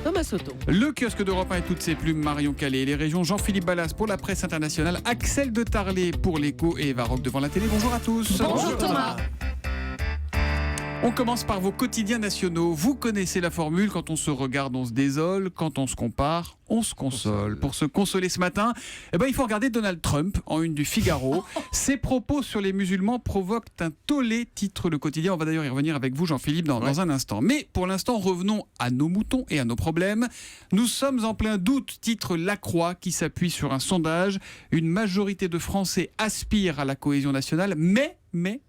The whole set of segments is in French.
Thomas Soto. Le kiosque d'Europe 1 et toutes ses plumes, Marion Calais. Les régions, Jean-Philippe Ballas pour la presse internationale, Axel de Tarlet pour l'Écho et Eva Rock devant la télé. Bonjour à tous. Bonjour Thomas. On commence par vos quotidiens nationaux. Vous connaissez la formule, quand on se regarde, on se désole, quand on se compare, on se console. Pour se consoler ce matin, il faut regarder Donald Trump en une du Figaro. Ses propos sur les musulmans provoquent un tollé, titre le quotidien. On va d'ailleurs y revenir avec vous, Jean-Philippe, dans un instant. Mais pour l'instant, revenons à nos moutons et à nos problèmes. Nous sommes en plein doute, titre La Croix, qui s'appuie sur un sondage. Une majorité de Français aspirent à la cohésion nationale, mais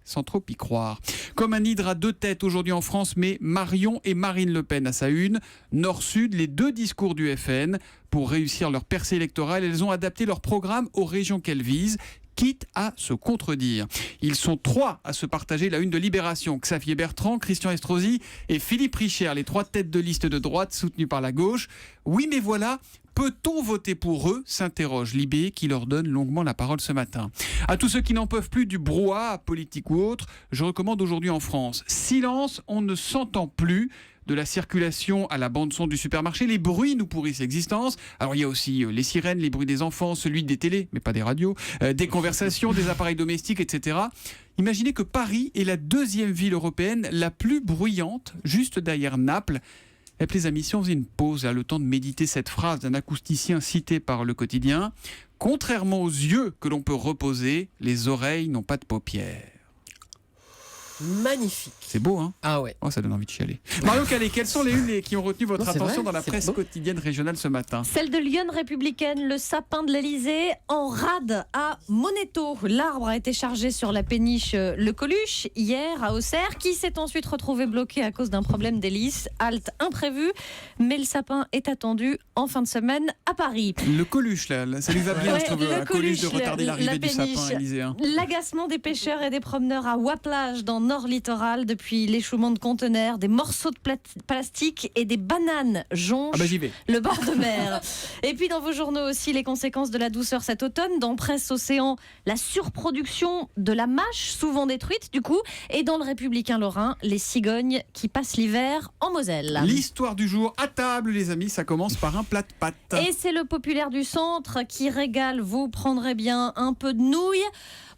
sans trop y croire. Comme un hydre à deux têtes aujourd'hui en France, mais Marion et Marine Le Pen à sa une. Nord-Sud, les deux discours du FN. Pour réussir leur percée électorale, elles ont adapté leur programme aux régions qu'elles visent, quitte à se contredire. Ils sont trois à se partager la une de Libération. Xavier Bertrand, Christian Estrosi et Philippe Richert, les trois têtes de liste de droite soutenues par la gauche. Oui, mais voilà, peut-on voter pour eux ? S'interroge Libé, qui leur donne longuement la parole ce matin. À tous ceux qui n'en peuvent plus du brouhaha politique ou autre, je recommande aujourd'hui en France. Silence, on ne s'entend plus. De la circulation à la bande-son du supermarché, les bruits nous pourrissent l'existence. Alors il y a aussi les sirènes, les bruits des enfants, celui des télés, mais pas des radios, des conversations, des appareils domestiques, etc. Imaginez que Paris est la deuxième ville européenne la plus bruyante, juste derrière Naples. Et puis les amis, si on faisait une pause, le temps de méditer cette phrase d'un acousticien cité par Le Quotidien, contrairement aux yeux que l'on peut reposer, les oreilles n'ont pas de paupières. Magnifique. C'est beau, hein ? Ah ouais. Oh, ça donne envie de chialer. Marion Calais, quelles sont les unes qui ont retenu votre attention dans la presse quotidienne régionale ce matin ? Celle de Lyon républicaine, le sapin de l'Elysée en rade à Moneto. L'arbre a été chargé sur la péniche Le Coluche hier à Auxerre, qui s'est ensuite retrouvé bloqué à cause d'un problème d'hélice. Halte imprévue, mais le sapin est attendu en fin de semaine à Paris. Le Coluche, là ça lui va bien, je trouve, un Coluche de retarder l'arrivée du sapin élyséen. L'agacement des pêcheurs et des promeneurs à Waplage dans Nord Littoral depuis l'échouement de conteneurs, des morceaux de plastique et des bananes jonchent le bord de mer. Et puis dans vos journaux aussi, les conséquences de la douceur cet automne. Dans Presse Océan, la surproduction de la mâche, souvent détruite du coup. Et dans le Républicain Lorrain, les cigognes qui passent l'hiver en Moselle. L'histoire du jour à table, les amis, ça commence par un plat de pâtes. Et c'est le populaire du centre qui régale. Vous prendrez bien un peu de nouilles.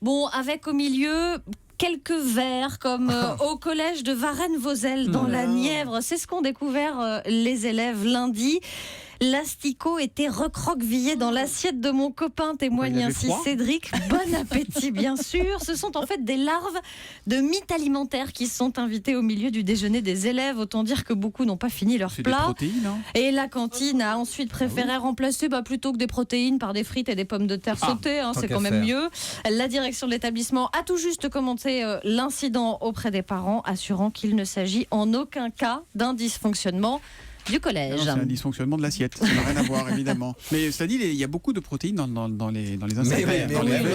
Bon, avec au milieu quelques verres, comme au collège de Varennes-Vauzelles dans la Nièvre. C'est ce qu'ont découvert les élèves lundi. L'asticot était recroquevillé dans l'assiette de mon copain, témoigne ainsi Cédric. Bon appétit, bien sûr. Ce sont en fait des larves de mythes alimentaires qui sont invitées au milieu du déjeuner des élèves. Autant dire que beaucoup n'ont pas fini leur plat. Des protéines, hein. Et la cantine a ensuite préféré remplacer plutôt que des protéines par des frites et des pommes de terre sautées. C'est quand même mieux. La direction de l'établissement a tout juste commenté l'incident auprès des parents, assurant qu'il ne s'agit en aucun cas d'un dysfonctionnement du collège. C'est un dysfonctionnement de l'assiette, ça n'a rien à voir évidemment. Mais cela dit, il y a beaucoup de protéines dans les insectes.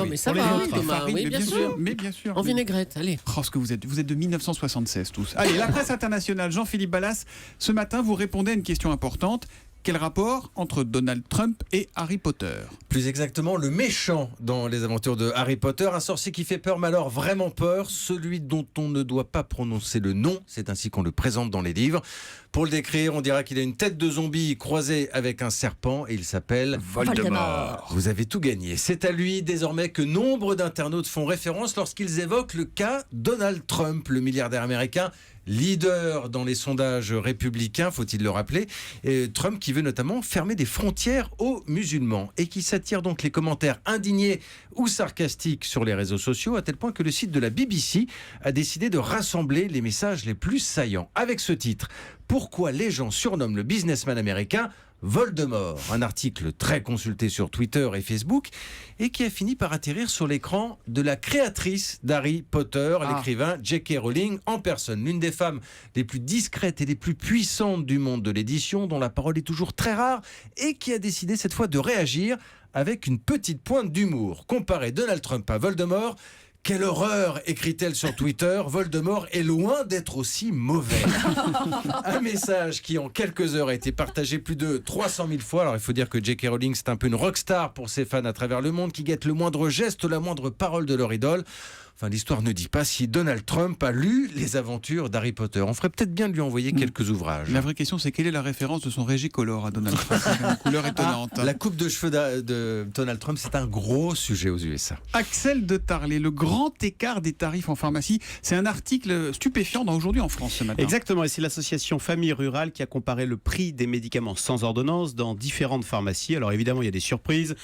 Mais ça va, Thomas. Oui, bien sûr. Mais bien sûr. En vinaigrette, allez. Oh, ce que vous êtes de 1976 tous. Allez, la presse internationale, Jean-Philippe Ballas, ce matin vous répondez à une question importante. Quel rapport entre Donald Trump et Harry Potter ? Plus exactement, le méchant dans les aventures de Harry Potter, un sorcier qui fait peur, mais alors vraiment peur, celui dont on ne doit pas prononcer le nom, c'est ainsi qu'on le présente dans les livres. Pour le décrire, on dira qu'il a une tête de zombie croisée avec un serpent et il s'appelle Voldemort. Vous avez tout gagné. C'est à lui désormais que nombre d'internautes font référence lorsqu'ils évoquent le cas Donald Trump, le milliardaire américain, leader dans les sondages républicains, faut-il le rappeler, et Trump qui veut notamment fermer des frontières aux musulmans et qui s'attire donc les commentaires indignés ou sarcastiques sur les réseaux sociaux, à tel point que le site de la BBC a décidé de rassembler les messages les plus saillants avec ce titre: Pourquoi les gens surnomment le businessman américain Voldemort, un article très consulté sur Twitter et Facebook et qui a fini par atterrir sur l'écran de la créatrice d'Harry Potter, l'écrivain J.K. Rowling en personne, l'une des femmes les plus discrètes et les plus puissantes du monde de l'édition, dont la parole est toujours très rare et qui a décidé cette fois de réagir avec une petite pointe d'humour. Comparer Donald Trump à Voldemort, quelle horreur, écrit-elle sur Twitter, Voldemort est loin d'être aussi mauvais. Un message qui en quelques heures a été partagé plus de 300 000 fois. Alors il faut dire que J.K. Rowling c'est un peu une rockstar pour ses fans à travers le monde qui guettent le moindre geste, la moindre parole de leur idole. enfin l'histoire ne dit pas, si Donald Trump a lu les aventures d'Harry Potter. On ferait peut-être bien de lui envoyer quelques ouvrages. La vraie question, c'est quelle est la référence de son régicolore à Donald Trump? C'est une couleur étonnante. La coupe de cheveux de Donald Trump, c'est un gros sujet aux USA. Axel de Tarlet, le grand écart des tarifs en pharmacie, c'est un article stupéfiant dans Aujourd'hui en France ce matin. Exactement, et c'est l'association Famille Rurale qui a comparé le prix des médicaments sans ordonnance dans différentes pharmacies. Alors évidemment, il y a des surprises.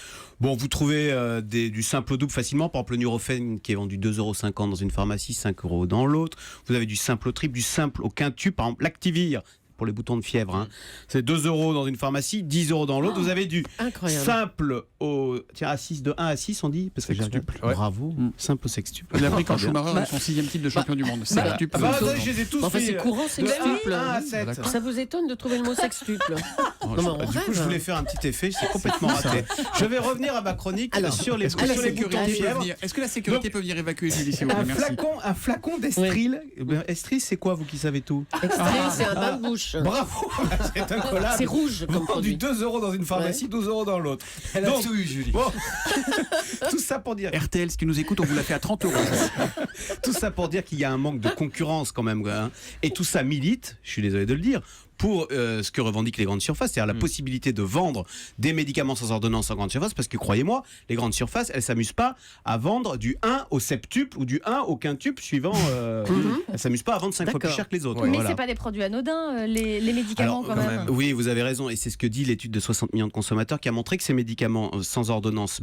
Bon, vous trouvez du simple au double facilement. Par exemple, le Nurofen qui est vendu 2,50 € dans une pharmacie, 5 € dans l'autre. Vous avez du simple au triple, du simple au quintuple. Par exemple, l'Activir, pour les boutons de fièvre, hein. C'est 2 € dans une pharmacie, 10 € dans l'autre. Vous avez du simple au de 1 à 6, on dit, parce que sextuple. Bravo, simple au sextuple. Il a pris quand Schumacher a son 6e titre de champion du monde. Sextuple. Je les ai tous Enfin, c'est courant, sextuple. 1 à 7. Ça vous étonne de trouver le mot sextuple? Non, mais on Du coup, rêve. je voulais faire un petit effet, c'est complètement raté. Je vais revenir à ma chronique sur les Est-ce que la boutons de sécurité peut fièvre. venir, est-ce que la sécurité peut venir évacuer Julie, s'il vous plaît? Merci. Un flacon d'Estril. Estril, c'est quoi, vous qui savez tout? Extrait, c'est un bain de bouche. Bravo. C'est incollable. C'est rouge comme Vendu produit. 2 € dans une pharmacie, 12 € dans l'autre. Elle a Donc, tout eu, Julie. Bon, tout ça pour dire. RTL, ce qui nous écoute, on vous l'a fait à 30 €. Tout ça pour dire qu'il y a un manque de concurrence quand même, hein. Et tout ça milite, je suis désolé de le dire, pour ce que revendiquent les grandes surfaces, c'est-à-dire la possibilité de vendre des médicaments sans ordonnance en grande surface, parce que croyez-moi, les grandes surfaces, elles s'amusent pas à vendre du 1 au septuple ou du 1 au quintuple suivant. Elles s'amusent pas à vendre 5 fois plus cher que les autres. Mais Voilà. c'est pas des produits anodins, les médicaments Alors, quand même. Oui, vous avez raison, et c'est ce que dit l'étude de 60 millions de consommateurs qui a montré que ces médicaments sans ordonnance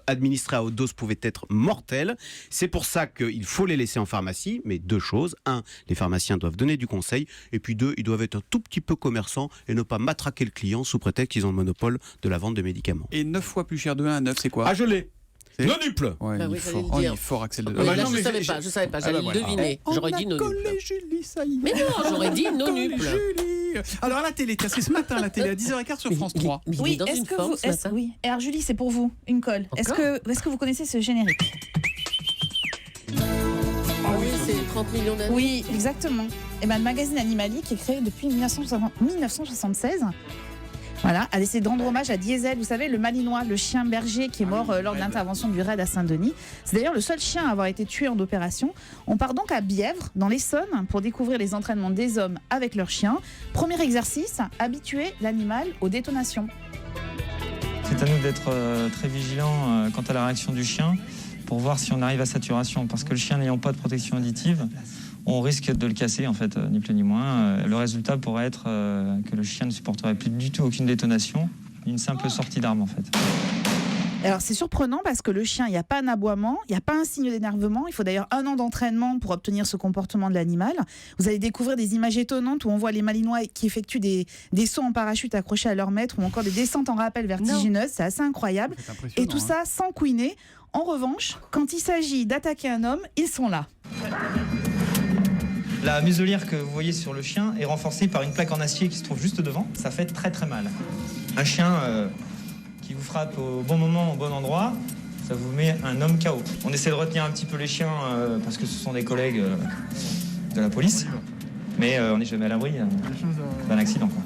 administrés à haute dose pouvaient être mortels. C'est pour ça qu'il faut les laisser en pharmacie, mais 2 choses. 1, les pharmaciens doivent donner du conseil, et puis 2, ils doivent être un tout petit peu commerçants et ne pas matraquer le client sous prétexte qu'ils ont le monopole de la vente de médicaments. Et 9 fois plus cher de 1 à 9, c'est quoi? Ah, je l'ai. C'est- Nonuple. Ouais, Bah il oui, est fallait fort. le Oh, il dire. est fort, Axel de Mais Tarlet. là, non, je mais savais j'ai- pas, j'allais voilà. le deviner. J'aurais dit non. Julie, ça y est. Mais non, j'aurais dit non Collé nuple. Julie. Alors à la télé, tiens, c'est ce matin la télé à 10h15 sur France 3. Mais il est Oui, dans est-ce une que forme vous. ce matin. Oui, alors Julie, c'est pour vous, une colle. Est-ce que vous connaissez ce générique? Ah oui, c'est 30 millions d'années. Oui, exactement. Et ben, le magazine Animali, qui est créé depuis 1976, voilà, a décidé de rendre hommage à Diesel, vous savez, le Malinois, le chien berger qui est mort lors de l'intervention du raid à Saint-Denis. C'est d'ailleurs le seul chien à avoir été tué en opération. On part donc à Bièvre, dans l'Essonne, pour découvrir les entraînements des hommes avec leurs chiens. Premier exercice, habituer l'animal aux détonations. C'est à nous d'être très vigilants quant à la réaction du chien pour voir si on arrive à saturation. Parce que le chien n'ayant pas de protection auditive, on risque de le casser, en fait, ni plus ni moins. Le résultat pourrait être que le chien ne supporterait plus du tout aucune détonation, une simple sortie d'arme, en fait. Alors c'est surprenant parce que le chien, il n'y a pas un aboiement, il n'y a pas un signe d'énervement. Il faut d'ailleurs 1 an d'entraînement pour obtenir ce comportement de l'animal. Vous allez découvrir des images étonnantes où on voit les Malinois qui effectuent des sauts en parachute accrochés à leur maître ou encore des descentes en rappel vertigineuses. C'est assez incroyable. C'est impressionnant, Et tout ça sans couiner. En revanche, quand il s'agit d'attaquer un homme, ils sont là. La muselière que vous voyez sur le chien est renforcée par une plaque en acier qui se trouve juste devant. Ça fait très très mal. Un chien qui vous frappe au bon moment, au bon endroit, ça vous met un homme KO. On essaie de retenir un petit peu les chiens parce que ce sont des collègues de la police, mais on n'est jamais à l'abri d'un accident, quoi.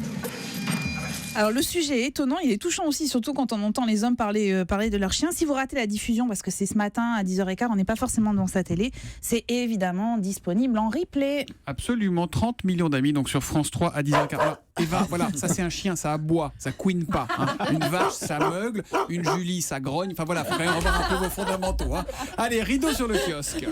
Alors le sujet est étonnant, il est touchant aussi, surtout quand on entend les hommes parler de leurs chiens. Si vous ratez la diffusion, parce que c'est ce matin à 10h15, on n'est pas forcément devant sa télé, c'est évidemment disponible en replay. Absolument, 30 millions d'amis donc sur France 3 à 10h15. Alors, Eva, voilà, ça c'est un chien, ça aboie, ça couine pas. Hein. Une vache, ça meugle. Une Julie, ça grogne. Enfin voilà, il faut quand même revoir un peu vos fondamentaux. Hein. Allez, rideau sur le kiosque.